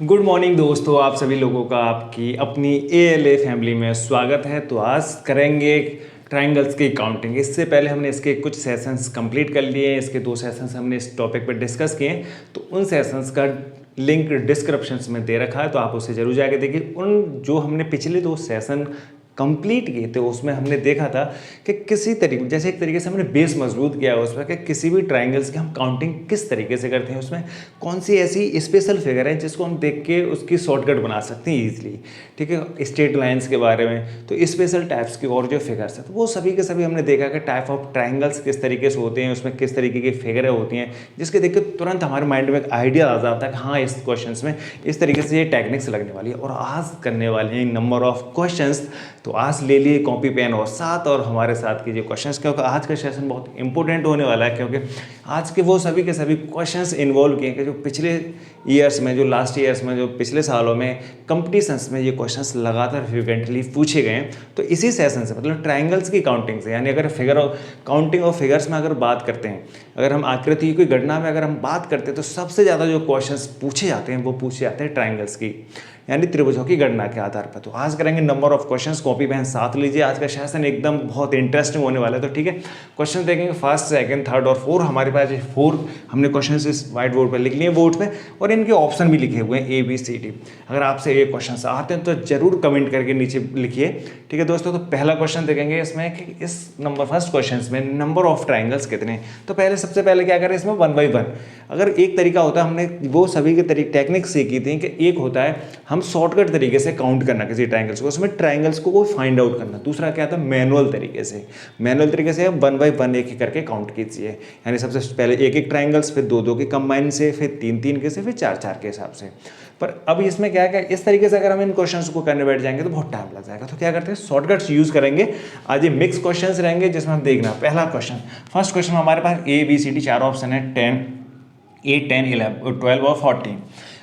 Good morning दोस्तों, आप सभी लोगों का आपकी अपनी एएलए फैमिली में स्वागत है। तो आज करेंगे ट्रायंगल्स की काउंटिंग। इससे पहले हमने इसके कुछ सेशंस कंप्लीट कर लिए हैं। इसके 2 सेशंस हमने इस टॉपिक पर डिस्कस किए हैं, तो उन सेशंस का लिंक डिस्क्रिप्शन में दे रखा है, तो आप उसे जरूर जाके देखिए। उन जो हमने पिछले 2 सेशन कंप्लीट किए थे उसमें हमने देखा था कि किसी तरीके जैसे एक तरीके से हमने बेस मजबूत किया है उसमें कि किसी भी ट्रायंगल्स की हम काउंटिंग किस तरीके से करते हैं, उसमें कौन सी ऐसी स्पेशल फिगर है जिसको हम देख के उसकी शॉर्टकट बना सकते हैं ईजिली। ठीक है, स्ट्रेट लाइंस के बारे में, तो स्पेशल टाइप्स की और जो फिगर्स है तो वो सभी के सभी हमने देखा कि टाइप ऑफ ट्रायंगल्स किस तरीके से होते हैं, उसमें किस तरीके की फिगरें होती हैं, जिसके देख के तुरंत हमारे माइंड में एक आइडिया आ जाता है कि हाँ इस क्वेश्चन में इस तरीके से ये टेक्निक्स लगने वाली है। और आज करने वाले हैं नंबर ऑफ क्वेश्चन। तो आज ले लिए कॉपी पेन और साथ और हमारे साथ कीजिए क्वेश्चंस, क्योंकि आज का सेशन बहुत इंपॉर्टेंट होने वाला है। क्योंकि आज के वो सभी के सभी क्वेश्चंस इन्वॉल्व किए कि जो पिछले ईयर्स में, जो लास्ट ईयर्स में, जो पिछले सालों में कंपटीशंस में ये क्वेश्चंस लगातार फ्रिक्वेंटली पूछे गए हैं। तो इसी सेशन से मतलब ट्रायंगल्स की काउंटिंग से, यानी अगर फिगर काउंटिंग ऑफ फिगर्स में अगर बात करते हैं, अगर हम आकृति की गणना में अगर हम बात करते हैं, तो सबसे ज़्यादा जो क्वेश्चंस पूछे जाते हैं वो पूछे जाते हैं ट्रायंगल्स की, यानी त्रिभुजों की गणना के आधार पर। तो आज करेंगे number of questions. Copy pen साथ लीजिए, आज का सेशन एकदम बहुत इंटरेस्टिंग होने वाला है। तो ठीक है, क्वेश्चन देखेंगे फर्स्ट, सेकंड, थर्ड और 4। हमारे पास 4 हमने क्वेश्चंस इस व्हाइट बोर्ड पर लिख लिए बोर्ड पे, और इनके ऑप्शन भी लिखे हुए हैं ए बी सी डी। अगर आपसे ये क्वेश्चन आते हैं तो जरूर कमेंट करके नीचे लिखिए। ठीक है दोस्तों, तो पहला क्वेश्चन देखेंगे इसमें कि इस नंबर फर्स्ट क्वेश्चन में नंबर ऑफ ट्राइंगल्स कितने। तो पहले सबसे पहले क्या करें, इसमें 1 by 1। अगर एक तरीका होता है, हमने वो सभी के तरीके टेक्निक सीखी थी कि एक होता है हम शॉर्टकट तरीके से काउंट करना किसी ट्रायंगल्स को, उसमें ट्रायंगल्स को फाइंड आउट करना। दूसरा क्या था, मैनुअल तरीके से। मैनुअल तरीके से 1 by 1 एक करके काउंट कीजिए, यानी सबसे पहले एक एक ट्रायंगल्स, फिर 2 के कंबाइन से, फिर 3 के से, फिर 4 के हिसाब से। पर अब इसमें क्या है, इस तरीके से अगर हम इन क्वेश्चंस को करने बैठ जाएंगे तो बहुत टाइम लग जाएगा। तो क्या करते हैं, शॉर्टकट्स यूज करेंगे। आज ये मिक्स क्वेश्चंस रहेंगे जिसमें हम देखना पहला क्वेश्चन, फर्स्ट क्वेश्चन हमारे पास A B C D 4 option है, 10, 8, 10, 11, 12 और 14।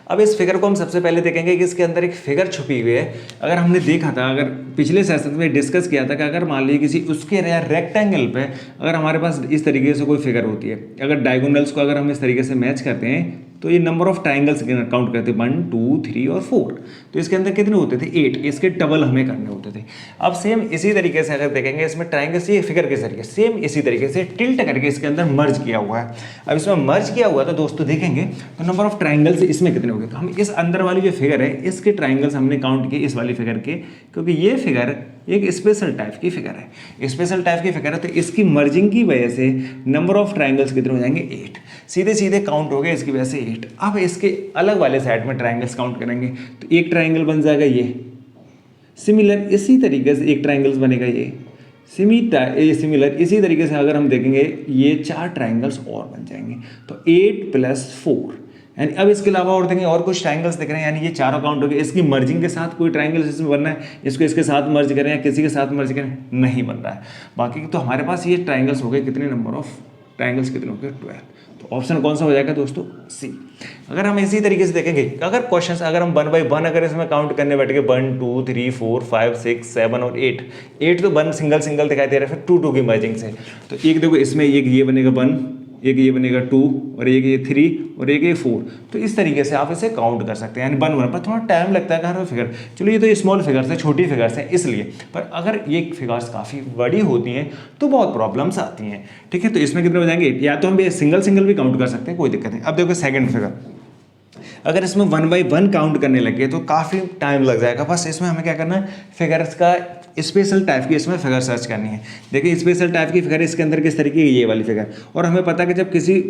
अब इस फिगर को हम सबसे पहले देखेंगे कि इसके अंदर एक फिगर छुपी हुई है। अगर हमने देखा था, अगर पिछले सेशन में डिस्कस किया था कि अगर मान लीजिए किसी उसके रेक्टेंगल पे अगर हमारे पास इस तरीके से कोई फिगर होती है, अगर डायगोनल्स को अगर हम इस तरीके से मैच करते हैं तो ये नंबर ऑफ ट्रायंगल्स काउंट करते हैं, 1, 2, 3 और 4। तो इसके अंदर कितने होते थे, 8। इसके डबल हमें करने होते थे। अब सेम इसी तरीके से अगर देखेंगे इसमें ट्रायंगल्स, ये फिगर के जरिए सेम इसी तरीके से टिल्ट करके इसके अंदर मर्ज किया हुआ है। अब इसमें मर्ज किया हुआ तो दोस्तों देखेंगे तो नंबर ऑफ ट्रायंगल्स इसमें कितने हो गए। तो हम इस अंदर वाली जो फिगर है इसके ट्रायंगल्स हमने काउंट किए इस वाली फिगर के, क्योंकि ये फिगर एक स्पेशल टाइप की फिगर है। स्पेशल टाइप की फिगर है तो इसकी मर्जिंग की वजह से नंबर ऑफ ट्रायंगल्स कितने हो जाएंगे, 8। सीधे सीधे काउंट हो गए इसकी वजह से 8। अब इसके अलग वाले साइड में ट्रायंगल्स काउंट करेंगे तो एक ट्रायंगल बन जाएगा ये। सिमिलर इसी तरीके से एक ट्रायंगल्स बनेगा ये सिमिलर इसी तरीके से अगर हम देखेंगे ये 4 ट्रायंगल्स और बन जाएंगे। तो 8 + 4, यानी अब इसके अलावा और देखेंगे और कुछ ट्रायंगल्स दिख रहे हैं, यानी ये चारों काउंट हो गए। इसकी मर्जिंग के साथ कोई ट्रायंगल्स इसमें बनना है, इसको इसके साथ मर्ज करें या किसी के साथ मर्ज करें, नहीं बन रहा है। बाकी तो हमारे पास ये ट्रायंगल्स हो गए, कितने नंबर ऑफ ट्रायंगल्स कितने हो गए, 12। तो ऑप्शन कौन सा हो जाएगा दोस्तों, सी। अगर हम इसी तरीके से देखेंगे, अगर क्वेश्चन अगर हम 1 by 1 अगर इसमें काउंट करने बैठ गए, 1, 2, 3, 4, 5, 6, 7 और 8 तो 1 सिंगल दिखाई दे रहा है, फिर 2 की मर्जिंग से। तो एक देखो इसमें एक ये बनेगा 1, एक ये बनेगा 2 और एक ये 3 और एक ये 4। तो इस तरीके से आप इसे काउंट कर सकते हैं, यानी 1 1 पर थोड़ा टाइम लगता है हर फिगर। चलो ये तो स्मॉल फिगर्स है, छोटी फिगर्स है इसलिए, पर अगर ये फिगर्स काफ़ी बड़ी होती हैं तो बहुत प्रॉब्लम्स आती हैं। ठीक है, तो इसमें कितने हो जाएंगे, या तो हम सिंगल भी काउंट कर सकते हैं, कोई दिक्कत नहीं। अब देखो सेकंड फिगर, अगर इसमें 1 by 1 काउंट करने लगे तो काफ़ी टाइम लग जाएगा। बस इसमें हमें क्या करना है, फिगर्स का स्पेशल टाइप की इसमें फिगर सर्च करनी है। देखिए स्पेशल टाइप की फिगर इसके अंदर किस तरीके की, ये वाली फिगर। और हमें पता है कि जब किसी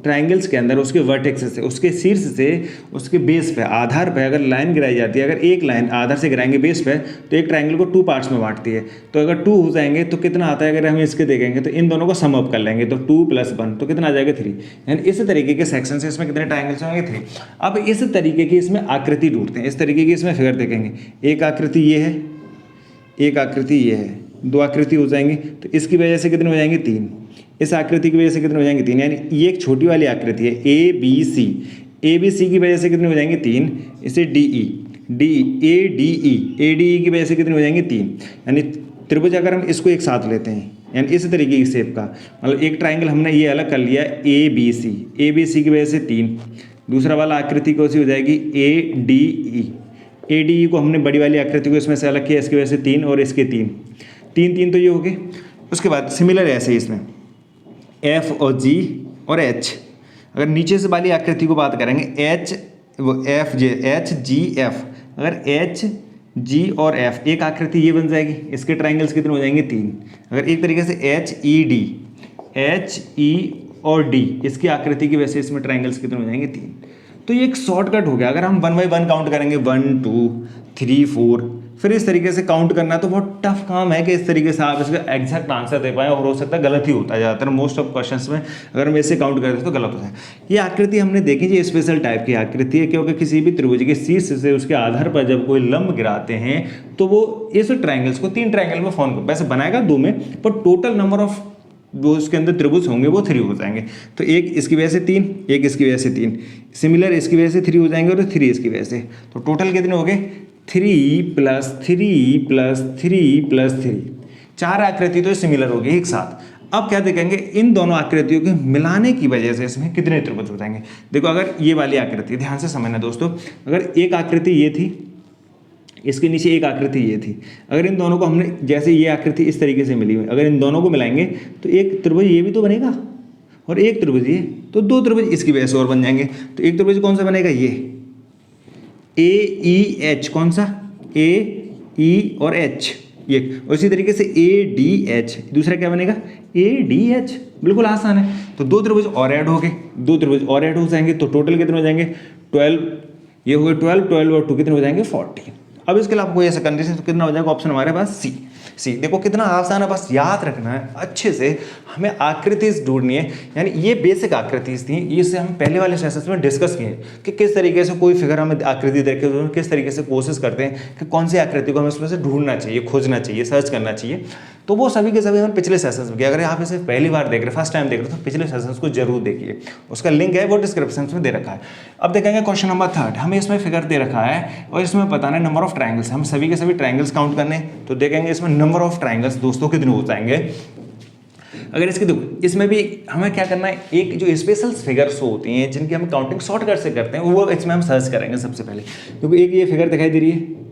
ट्रायंगल्स के अंदर उसके वर्टेक्स से, उसके शीर्ष से, उसके बेस पे, आधार पे अगर लाइन गिराई जाती है, अगर एक लाइन आधार से गिराएंगे बेस पे तो एक ट्रायंगल को 2 पार्ट्स में बांटती है। तो अगर 2 हो जाएंगे तो कितना आता है, अगर हम इसके देखेंगे तो इन दोनों को सम अप कर लेंगे तो 2 + 1 तो कितना आ जाएगा, 3। यानी इस तरीके के सेक्शन से इसमें कितने ट्रायंगल्स होंगे, 3। अब इस तरीके की इसमें आकृति ढूंढते हैं, इस तरीके की इसमें फिगर देखेंगे। एक आकृति ये है, एक आकृति ये है, 2 आकृति हो जाएंगी। तो इसकी वजह से कितने हो जाएंगे, 3। इस आकृति की वजह से कितने हो जाएंगे, 3। यानी ये एक छोटी वाली आकृति है ए बी सी, ए बी सी की वजह से कितने हो जाएंगे, 3। इसे D E A D E की वजह से कितने हो जाएंगे, 3। यानी त्रिभुज अगर हम इसको एक साथ लेते हैं, यानी इस तरीके की शेप का, मतलब एक ट्राइंगल हमने ये अलग कर लिया ए बी सी की वजह से 3, दूसरा वाला आकृति कौन सी हो जाएगी, A D E. A D E को हमने बड़ी वाली आकृति को इसमें से अलग किया, इसकी वजह से 3 और इसके 3 3 3 तो ये हो गए। उसके बाद सिमिलर ऐसे ही इसमें एफ और जी और एच। अगर नीचे से वाली आकृति को बात करेंगे एच वो एफ जे एच जी एफ, अगर एच जी और एफ एक आकृति ये बन जाएगी, इसके ट्राइंगल्स कितने हो जाएंगे 3। अगर एक तरीके से एच ई और डी इसकी आकृति की वजह से इसमें ट्राइंगल्स कितने हो जाएंगे 3। तो ये एक शॉर्टकट हो गया। अगर हम 1 बाय 1 काउंट करेंगे 1 2 3 4 फिर इस तरीके से काउंट करना तो बहुत टफ काम है कि इस तरीके से आप इसका एग्जैक्ट आंसर दे पाएँ, और हो सकता है गलत ही होता है ज़्यादातर मोस्ट ऑफ क्वेश्चंस में। अगर हम ऐसे काउंट करते तो गलत होता है। ये आकृति हमने देखी, ये स्पेशल टाइप की आकृति है, क्योंकि किसी भी त्रिभुज के शीर्ष से उसके आधार पर जब कोई लंब गिराते हैं तो वो इस ट्राइंगल्स को 3 ट्राइंगल में फॉर्म वैसे बनाएगा 2 में, पर टोटल नंबर ऑफ वो उसके अंदर त्रिभुज होंगे वो 3 हो जाएंगे। तो एक इसकी वजह से 3, एक इसकी वजह से 3, सिमिलर इसकी वजह से 3 हो जाएंगे और 3 इसकी वजह से। तो टोटल कितने हो गए 3 + 3 + 3 + 3, 4 आकृति तो सिमिलर हो गई एक साथ। अब क्या देखेंगे इन दोनों आकृतियों के मिलाने की वजह से इसमें कितने त्रिभुज हो जाएंगे। देखो अगर ये वाली आकृति, ध्यान से समझना दोस्तों, अगर एक आकृति ये थी, इसके नीचे एक आकृति ये थी, अगर इन दोनों को हमने जैसे ये आकृति इस तरीके से मिली हुई, अगर इन दोनों को मिलाएंगे तो एक त्रिभुज ये भी तो बनेगा और एक त्रिभुज ये, तो 2 त्रिभुज इसकी वजह से और बन जाएंगे। तो एक त्रिभुज कौन सा बनेगा, ये ए ई एच, कौन सा ए ई और एच ये, और इसी तरीके से ए डी एच, दूसरा क्या बनेगा ए डी एच। बिल्कुल आसान है। तो 2 त्रिभुज और ऐड हो गए, 2 त्रिभुज और ऐड हो जाएंगे, तो टोटल कितने हो जाएंगे 12, ये हो गए 12, 12 और 2 कितने हो जाएंगे 40। अब इसके लिए आपको ऐसे कंडीशन तो कितना हो जाएगा, ऑप्शन हमारे पास सी। देखो कितना आसान है, बस याद रखना है अच्छे से। हमें आकृति ढूंढनी है, यानी ये बेसिक आकृति थी, इससे हम पहले वाले सेशंस में डिस्कस किए कि किस तरीके से कोई फिगर हमें आकृति देखे तो किस तरीके से कोशिश करते हैं कि कौन सी आकृति को हमें उसमें से ढूंढना चाहिए, खोजना चाहिए, सर्च करना चाहिए। तो वो सभी के सभी हम पिछले सेशंस में किया। अगर आप इसे पहली बार देख रहे हैं, फर्स्ट टाइम देख रहे हैं, तो पिछले सेशंस को जरूर देखिए, उसका लिंक है वो डिस्क्रिप्शन में दे रखा है। अब देखेंगे क्वेश्चन नंबर 3, हमें इसमें फिगर दे रखा है और इसमें बताना है नंबर ऑफ ट्राइंगल्स। हम सभी के सभी ट्राइंगल्स काउंट करने, तो देखेंगे इसमें नंबर ऑफ ट्राइंगल्स दोस्तों कितने हो जाएंगे। अगर इसकी देखो, इसमें भी हमें क्या करना है, एक जो स्पेशल फिगर्स होती हैं जिनकी हम काउंटिंग शॉर्टकट से करते हैं, वो इसमें हम सर्च करेंगे सबसे पहले। क्योंकि एक ये फिगर दिखाई दे रही है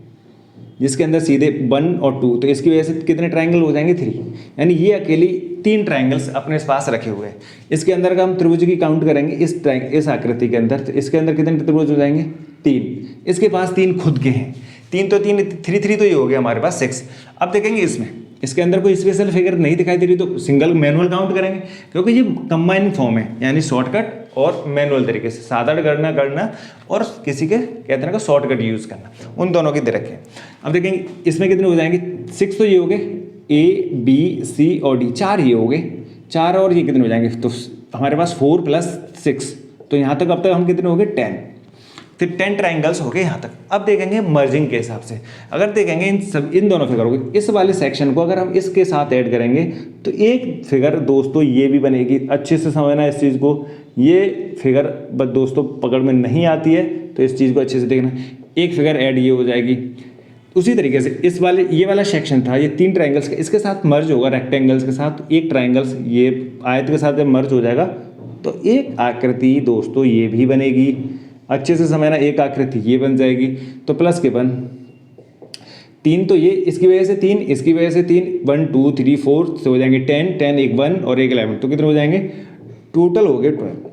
जिसके अंदर सीधे 1 और 2, तो इसकी वजह से कितने ट्राइंगल हो जाएंगे 3, यानी ये अकेली 3 ट्राइंगल्स अपने पास रखे हुए हैं। इसके अंदर का हम त्रिभुज की काउंट करेंगे इस आकृति के अंदर, तो इसके अंदर कितने त्रिभुज हो जाएंगे 3। इसके पास 3 खुद के हैं, 3 तो 3 तो ये हो गया हमारे पास 6। अब देखेंगे इसमें, इसके अंदर कोई स्पेशल फिगर नहीं दिखाई दे रही तो सिंगल मैनुअल काउंट करेंगे, क्योंकि ये कंबाइंड फॉर्म है, यानी शॉर्टकट और मैनुअल तरीके से साधारण गणना करना और किसी के कहते हैं शॉर्टकट यूज करना, उन दोनों की दे रखे। अब देखेंगे इसमें कितने हो जाएंगे 6, तो ये हो गए ए बी सी और डी, 4 ये हो गए 4, और ये कितने हो जाएंगे, तो हमारे पास 4 + 6, तो यहाँ तक अब तक हम कितने हो गए 10, फिर 10 ट्राइंगल्स हो गए यहाँ तक। अब देखेंगे मर्जिंग के हिसाब से, अगर देखेंगे इन दोनों फिगर को, इस वाले सेक्शन को अगर हम इसके साथ ऐड करेंगे तो एक फिगर दोस्तों ये भी बनेगी। अच्छे से समझना इस चीज़ को, ये फिगर बस दोस्तों पकड़ में नहीं आती है, तो इस चीज़ को अच्छे से देखना। एक फिगर ऐड ये हो जाएगी, उसी तरीके से इस वाले ये वाला सेक्शन था, ये 3 ट्राइंगल्स का इसके साथ मर्ज होगा रेक्टेंगल्स के साथ, एक ट्राइंगल्स ये आयत के साथ जब मर्ज हो जाएगा तो एक आकृति दोस्तों ये भी बनेगी। अच्छे से समझना, एक आकृति ये बन जाएगी, तो प्लस के 1 3, तो ये इसकी वजह से 3, इसकी वजह से 3, 1 2 3 4 से हो जाएंगे 10 10, एक 1 और एक 11, तो कितने हो जाएंगे टोटल हो गए 12।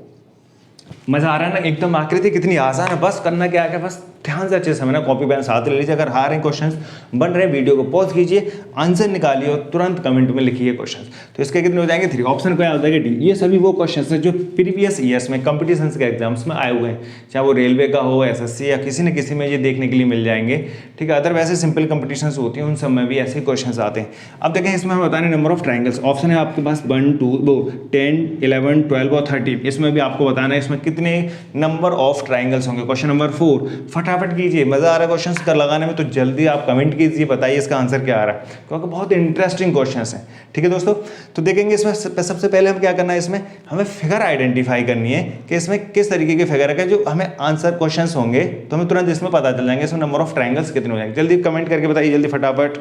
मजा आ रहा है ना, एकदम आकृति कितनी आसान है, बस करना क्या है, बस ध्यान से अच्छे से समझना, कॉपी पेन साथ ले लीजिए। अगर आ रहे हैं क्वेश्चंस बन रहे हैं, वीडियो को पॉज कीजिए, आंसर निकालिए और तुरंत कमेंट में लिखिए क्वेश्चंस। तो इसके कितने हो जाएंगे 3, ऑप्शन क्या हो जाएगा डी। ये सभी वो क्वेश्चंस हैं जो प्रीवियस ईयर्स में कॉम्पिटिशन्स के एग्जाम्स में आए हुए हैं, चाहे वो रेलवे का हो, SSC या किसी न किसी में ये देखने के लिए मिल जाएंगे। ठीक है, अदर वैसे सिंपल कॉम्पिटिशन्स होती हैं उन सब में भी ऐसे क्वेश्चन आते हैं। अब देखें इसमें हम बताने नंबर ऑफ ट्राइंगल्स, ऑप्शन है आपके पास 1 2 10 11 12 और 13। इसमें भी आपको बताना है इसमें कितने नंबर ऑफ ट्राइंगल्स होंगे। क्वेश्चन नंबर 4 फटाफट कीजिए, मजा आ रहा है क्वेश्चंस कर लगाने में, तो जल्दी आप कमेंट कीजिए, बताइए इसका आंसर क्या आ रहा है, क्योंकि बहुत इंटरेस्टिंग क्वेश्चंस हैं। ठीक है दोस्तों, तो देखेंगे इसमें सबसे पहले हम क्या करना है, इसमें हमें फिगर आइडेंटिफाई करनी है कि इसमें किस तरीके के फिगर है जो हमें आंसर क्वेश्चंस होंगे, तो हमें तुरंत इसमें पता चल जाएंगे इसमें नंबर ऑफ ट्राइंगल्स कितने हो जाएंगे। जल्दी कमेंट करके बताइए, जल्दी फटाफट।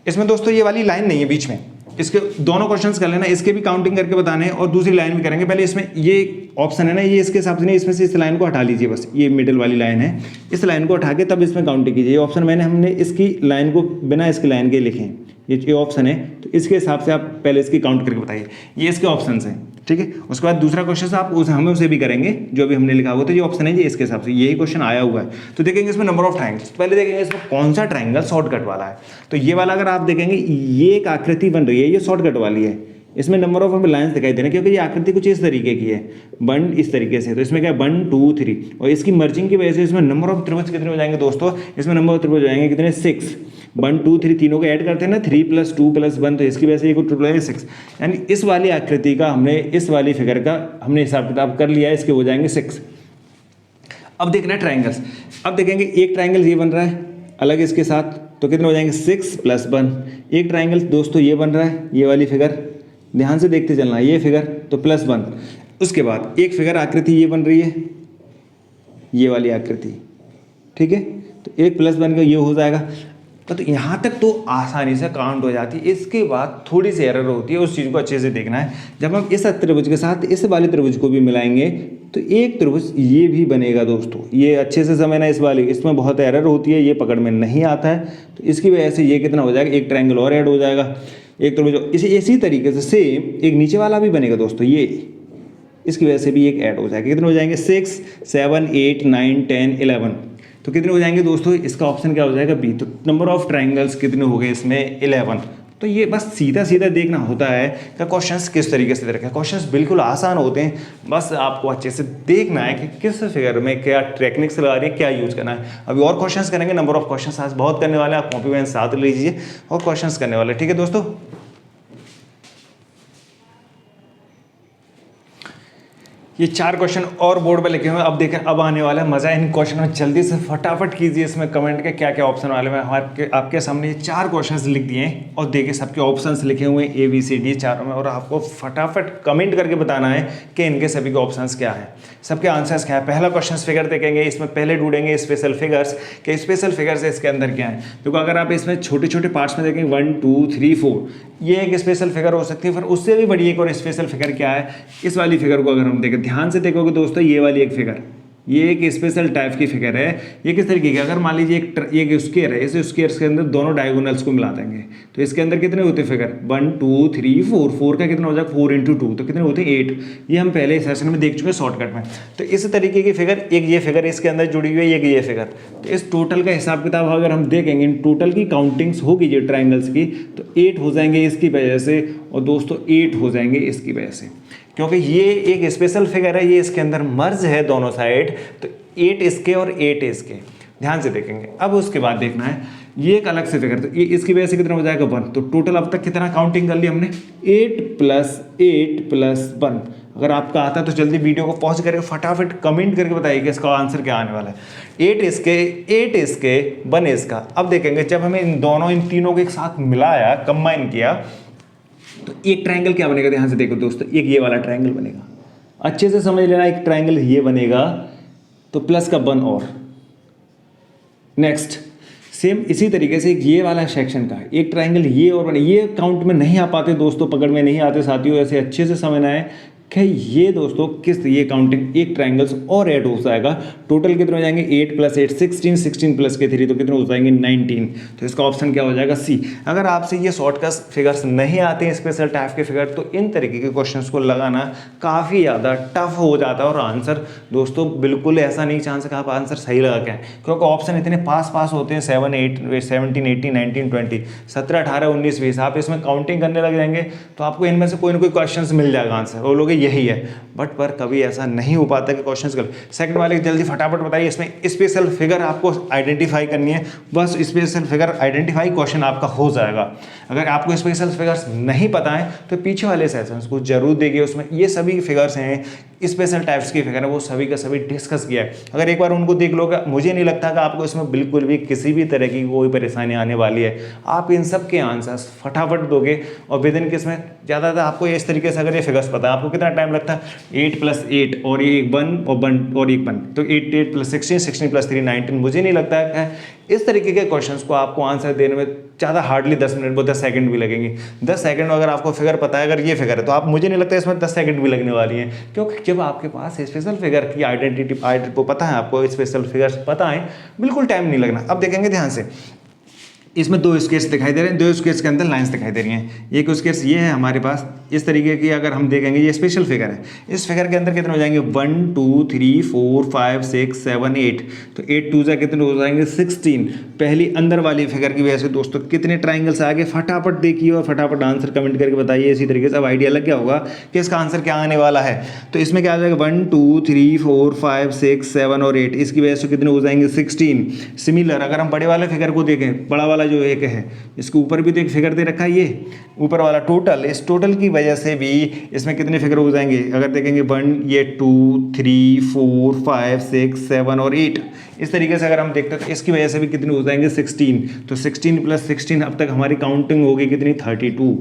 इसमें दोस्तों ये वाली लाइन नहीं है बीच में, इसके दोनों क्वेश्चंस कर लेना, इसके भी काउंटिंग करके बताने हैं और दूसरी लाइन भी करेंगे। पहले इसमें ये ऑप्शन है ना, ये इसके हिसाब से नहीं, इसमें से इस लाइन को हटा लीजिए, बस ये मिडिल वाली लाइन है, इस लाइन को हटा के तब इसमें काउंटिंग कीजिए। ये ऑप्शन हमने इसकी लाइन को बिना इसकी लाइन के लिखे हैं, ये ऑप्शन है, तो इसके हिसाब से आप पहले इसकी काउंट करके बताइए। ये इसके ऑप्शन हैं, ठीक है। उसके बाद दूसरा क्वेश्चन आप हमें उसे भी करेंगे जो भी हमने लिखा हुआ, तो ये ऑप्शन है, ये इसके हिसाब से यही क्वेश्चन आया हुआ है। तो देखेंगे इसमें नंबर ऑफ ट्रायंगल्स, पहले देखेंगे इसमें कौन सा ट्रायंगल शॉर्टकट वाला है। तो ये वाला अगर आप देखेंगे, ये एक आकृति बन रही है, ये शॉर्टकट वाली है, इसमें नंबर ऑफ हमें लाइन्स दिखाई दे रहे हैं क्योंकि ये आकृति कुछ इस तरीके की है, बन इस तरीके से। तो इसमें क्या है 1 2 3, और इसकी मर्जिंग की वजह से इसमें नंबर ऑफ त्रिभुज कितने हो जाएंगे दोस्तों, इसमें नंबर ऑफ त्रिभुज हो जाएंगे कितने 6, 1 2 3 तीनों को ऐड करते हैं ना, 3 + 2 + 1, तो इसकी वजह से ये टोटल है 6। यानी इस वाली आकृति का हमने, इस वाली फिगर का हमने हिसाब किताब कर लिया है, इसके हो जाएंगे 6। अब देखना है ट्राइंगल्स, अब देखेंगे एक ट्राइंगल ये बन रहा है अलग इसके साथ, तो कितने हो जाएंगे 6 + 1। एक ट्राइंगल दोस्तों ये बन रहा है, ये वाली फिगर ध्यान से देखते चलना, ये फिगर तो +1। उसके बाद एक फिगर आकृति ये बन रही है, ये वाली आकृति, ठीक है, तो एक +1 का ये हो जाएगा। तो यहाँ तक तो आसानी से काउंट हो जाती है। इसके बाद थोड़ी सी एरर होती है, उस चीज़ को अच्छे से देखना है। जब हम इस त्रिभुज के साथ इस वाले त्रिभुज को भी मिलाएंगे तो एक त्रिभुज ये भी बनेगा दोस्तों, ये अच्छे से समझना, इस वाले इसमें बहुत एरर होती है, ये पकड़ में नहीं आता है, तो इसकी वजह से ये कितना हो जाएगा, एक ट्रायंगल और ऐड हो जाएगा, एक त्रिभुज। इसी तरीके से सेम एक नीचे वाला भी बनेगा दोस्तों, ये इसकी वजह से भी एक ऐड हो जाएगा। कितने हो जाएंगे 6 7 8 9 10 11, तो कितने हो जाएंगे दोस्तों, इसका ऑप्शन क्या हो जाएगा बी। तो नंबर ऑफ ट्राइंगल्स कितने हो गए इसमें 11। तो ये बस सीधा सीधा देखना होता है कि क्वेश्चंस किस तरीके से रखे। क्वेश्चंस बिल्कुल आसान होते हैं, बस आपको अच्छे से देखना है कि किस फिगर में क्या टेक्निक्स लगा रही है, क्या यूज करना है। अभी और क्वेश्चंस करेंगे, नंबर ऑफ क्वेश्चंस आज बहुत करने वाले हैं, आप कॉपी पेन साथ लीजिए और क्वेश्चंस करने वाले, ठीक है दोस्तों। ये 4 क्वेश्चन और बोर्ड पे लिखे हुए हैं, अब देखें अब आने वाला है मज़ा इन क्वेश्चन में। जल्दी से फटाफट कीजिए इसमें कमेंट के क्या क्या ऑप्शन वाले में। हमारे आपके सामने ये 4 क्वेश्चंस लिख दिए हैं और देखिए सबके ऑप्शंस लिखे हुए हैं ABCD चारों में, और आपको फटाफट कमेंट करके बताना है कि इनके सभी के ऑप्शंस क्या हैं, सबके आंसर्स क्या है। पहला क्वेश्चन फिगर देखेंगे, इसमें पहले ढूंढेंगे स्पेशल फिगर्स कि स्पेशल फिगर्स इसके अंदर क्या है। देखो अगर आप इसमें छोटे छोटे पार्ट्स में देखेंगे 1 2 3 4, ये एक स्पेशल फिगर हो सकती है। फिर उससे भी बड़ी एक और स्पेशल फिगर क्या है, इस वाली फिगर को अगर हम देखें, ध्यान से देखोगे दोस्तों, ये वाली एक फिगर, ये एक स्पेशल टाइप की फिगर है। ये किस तरीके की, अगर मान लीजिए एक स्क्वायर है, इस स्क्वायर के अंदर दोनों डायगोनल्स को मिला देंगे तो इसके अंदर कितने होते हैं फिगर 1 2 3 4, 4 का कितना हो जाएगा 4 × 2, तो कितने होते हैं 8। ये हम पहले सेशन में देख चुके हैं शॉर्टकट में। तो इस तरीके की फिगर, एक ये फिगर इसके अंदर जुड़ी हुई है, एक ये फिगर, तो इस टोटल का हिसाब किताब अगर हम देखेंगे, इन टोटल की काउंटिंग्स होगी ये ट्राइंगल्स की, तो 8 हो जाएंगे इसकी वजह से, और दोस्तों 8 हो जाएंगे इसकी वजह से, क्योंकि ये एक स्पेशल फिगर है, ये इसके अंदर मर्ज है दोनों साइड, तो 8 इसके और 8 इसके, ध्यान से देखेंगे। अब उसके बाद देखना है ये एक अलग से फिगर, तो ये इसकी वजह से कितना हो जाएगा 1। तो टोटल अब तक कितना काउंटिंग कर ली हमने, 8 + 8 + 1। अगर आपका आता है तो जल्दी वीडियो को पॉज करके फटाफट कमेंट करके बताइए कि इसका आंसर क्या आने वाला है। 8 इसके, 8 इसके, 1 इसका। अब देखेंगे जब हमें इन तीनों को एक साथ मिलाया, कंबाइन किया, तो एक ट्रायंगल क्या बनेगा, ध्यान से देखो दोस्तों, एक ये वाला ट्रायंगल बनेगा। अच्छे से समझ लेना, एक ट्रायंगल ये बनेगा, तो प्लस का 1 और। नेक्स्ट सेम इसी तरीके से ये वाला सेक्शन का एक ट्रायंगल ये और बने। ये काउंट में नहीं आ पाते दोस्तों, पकड़ में नहीं आते साथियों, ऐसे अच्छे से समझना है कि ये दोस्तों किस, ये काउंटिंग एक ट्रायंगल्स और ऐड हो जाएगा। टोटल कितने हो जाएंगे 8 + 8 16, 16 + 3 तो कितने हो जाएंगे 19। तो इसका ऑप्शन क्या हो जाएगा सी। अगर आपसे ये शॉर्टकट फिगर्स नहीं आते हैं, स्पेशल टाइप के फिगर, तो इन तरीके के क्वेश्चंस को लगाना काफ़ी ज़्यादा टफ हो जाता है। और आंसर दोस्तों बिल्कुल ऐसा नहीं चांस है कि आप आंसर सही लगा के आए, क्योंकि ऑप्शन इतने पास होते हैं 7 8 17 18 19 20 17 18 19 20। आप इसमें काउंटिंग करने लग जाएंगे तो आपको इनमें से कोई ना कोई क्वेश्चन मिल जाएगा आंसर, वो लोग यही है। बट पर कभी ऐसा नहीं हो पाता कि क्वेश्चंस कर। सेकंड वाले जल्दी फटाफट बताइए, इसमें स्पेशल फिगर आपको आइडेंटिफाई करनी है, बस स्पेशल फिगर आइडेंटिफाई क्वेश्चन आपका हो जाएगा। अगर आपको स्पेशल फिगर्स नहीं पता है तो पीछे वाले सेशंस को जरूर देखिए, उसमें ये सभी फिगर्स हैं, स्पेशल टाइप्स की फिगर है, वो सभी का सभी डिस्कस किया है। अगर एक बार उनको देख लोगे, मुझे नहीं लगता कि आपको इसमें बिल्कुल भी किसी भी तरह की कोई परेशानी आने वाली है। आप इन सब के आंसर्स फटाफट दोगे और विद इन किसमें ज़्यादातर आपको इस तरीके से, अगर ये फिगर्स पता है, आपको कितना कितना टाइम लगता है, 8 + 8 और ये 1 और 1 और 1 तो 8 + 16, 16 + 3 19। मुझे नहीं लगता है इस तरीके के क्वेश्चंस को आपको आंसर देने में ज़्यादा हार्डली 10 मिनट 10 सेकंड भी लगेंगे। 10 सेकंड अगर आपको फिगर पता है, अगर ये फिगर है तो आप, मुझे नहीं लगता इसमें 10 सेकंड भी लगने वाली हैं, क्योंकि जब आपके पास स्पेशल फिगर की आइडेंटिटी को पता है, आपको स्पेशल फिगर्स पता है, बिल्कुल टाइम नहीं लगना। अब देखेंगे ध्यान से, इसमें 2 स्केच दिखाई दे रहे हैं, 2 स्केच के अंदर लाइंस दिखाई दे रही हैं। एक स्केच ये है हमारे पास, इस तरीके की अगर हम देखेंगे ये स्पेशल फिगर है, इस फिगर के अंदर कितने हो जाएंगे 1 2 3 4 5 6 7 8, तो 8 2 कितने हो जाएंगे 16। पहली अंदर वाली फिगर की वजह से दोस्तों कितने ट्राइंगल्स आगे, फटाफट देखिए और फटाफट आंसर कमेंट करके बताइए। इसी तरीके से अब आइडिया लग गया होगा कि इसका आंसर क्या आने वाला है। तो इसमें क्या आ जाएगा 1 2 3 4 5 6 7 और 8, इसकी वजह से कितने हो जाएंगे 16। सिमिलर अगर हम बड़े वाले फिगर को देखें, बड़ा वाला जो एक है, इसके ऊपर भी तो एक फिगर दे रखा है, ये ऊपर वाला टोटल, इस टोटल की वजह से भी इसमें कितने फिगर हो जाएंगे, अगर देखेंगे 1 ये 2 3 4 5 6 7 और 8, इस तरीके से अगर हम देखते हैं तो इसकी वजह से भी कितने हो जाएंगे 16। तो 16 + 16 अब तक हमारी काउंटिंग होगी कितनी 32।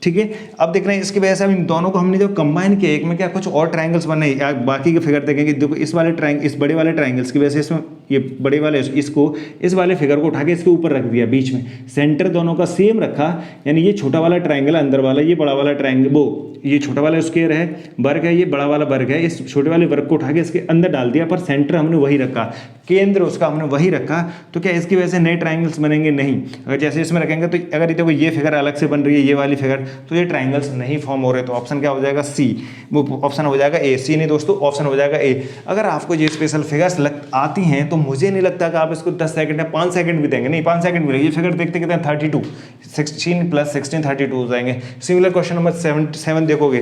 ठीक है, अब देख रहे हैं इसकी वजह से हम इन दोनों को हमने जो कंबाइन किया, एक में क्या कुछ और ट्रायंगल्स बने, या बाकी के फिगर देखेंगे, देखो इस वाले ट्रायंगल, इस बड़े वाले ट्रायंगल्स की वजह से इसमें ये बड़े वाले इसको, इस वाले फिगर को उठा के इसके ऊपर रख दिया, बीच में सेंटर दोनों का सेम रखा, यानी ये छोटा वाला ट्रायंगल अंदर वाला, ये बड़ा वाला ट्रायंगल, वो ये छोटा वाला स्क्वायर है, वर्ग है, ये बड़ा वाला वर्ग है, इस छोटे वाले वर्ग को उठा के इसके अंदर डाल दिया, पर सेंटर हमने वही रखा, केंद्र उसका हमने वही रखा। तो क्या इसकी वजह से नए ट्रायंगल्स बनेंगे? नहीं। अगर जैसे इसमें रखेंगे तो अगर देखो ये फिगर अलग से बन रही है, ये वाली फिगर, तो ये ट्रायंगल्स नहीं फॉर्म हो रहे, तो ऑप्शन क्या हो जाएगा सी, वो ऑप्शन हो जाएगा ए। सी नहीं दोस्तों, ऑप्शन हो जाएगा ए। अगर आपको ये स्पेशल फिगर्स आती हैं तो मुझे नहीं लगता कि आप इसको 10 सेकंड या 5 सेकंड भी देंगे, नहीं 5 सेकंड भी लगेंगे। ये फिगर देखते कितने 32, 16 + 16 32 हो जाएंगे। सिमिलर क्वेश्चन नंबर 7 देखोगे,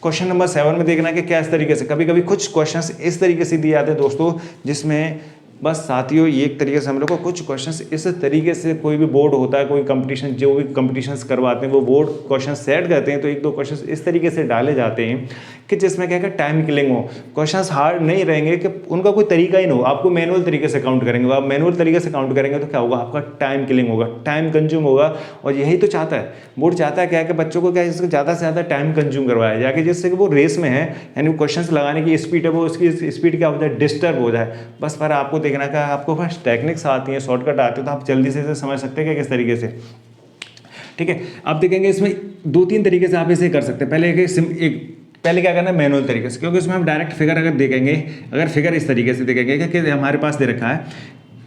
क्वेश्चन नंबर 7 में देखना कि क्या इस तरीके से, कभी कभी कुछ क्वेश्चंस इस तरीके से दिए जाते हैं दोस्तों, जिसमें बस साथियों ये एक तरीके से हम लोग को कुछ क्वेश्चंस इस तरीके से, कोई भी बोर्ड होता है, कोई कंपटीशन, जो भी कंपटीशंस करवाते हैं वो बोर्ड क्वेश्चन सेट करते हैं, तो 1-2 क्वेश्चंस इस तरीके से डाले जाते हैं कि जिसमें क्या है टाइम किलिंग हो। क्वेश्चंस हार्ड नहीं रहेंगे कि उनका कोई तरीका ही ना हो, आपको मैनुअल तरीके से काउंट करेंगे, आप मैनुअल तरीके से काउंट करेंगे तो क्या होगा, आपका टाइम किलिंग होगा, टाइम कंज्यूम होगा। और यही तो चाहता है बोर्ड, चाहता है क्या कि बच्चों को क्या इसको ज़्यादा से ज़्यादा टाइम कंज्यूम करवाया जाए, जिससे कि वो रेस में है, यानी क्वेश्चन लगाने की स्पीड है वो, उसकी स्पीड क्या हो जाए, डिस्टर्ब हो जाए। बस पर आपको देखना क्या, आपको बस टेक्निक्स आती हैं, शॉर्टकट आते हैं, तो आप जल्दी से इसे समझ सकते हैं कि किस तरीके से। ठीक है, अब देखेंगे इसमें 2-3 तरीके से आप इसे कर सकते हैं। पहले क्या करना है, मैनुअल तरीके से, क्योंकि इसमें हम डायरेक्ट फिगर अगर देखेंगे, अगर फिगर इस तरीके से देखेंगे कि हमारे पास दे रखा है,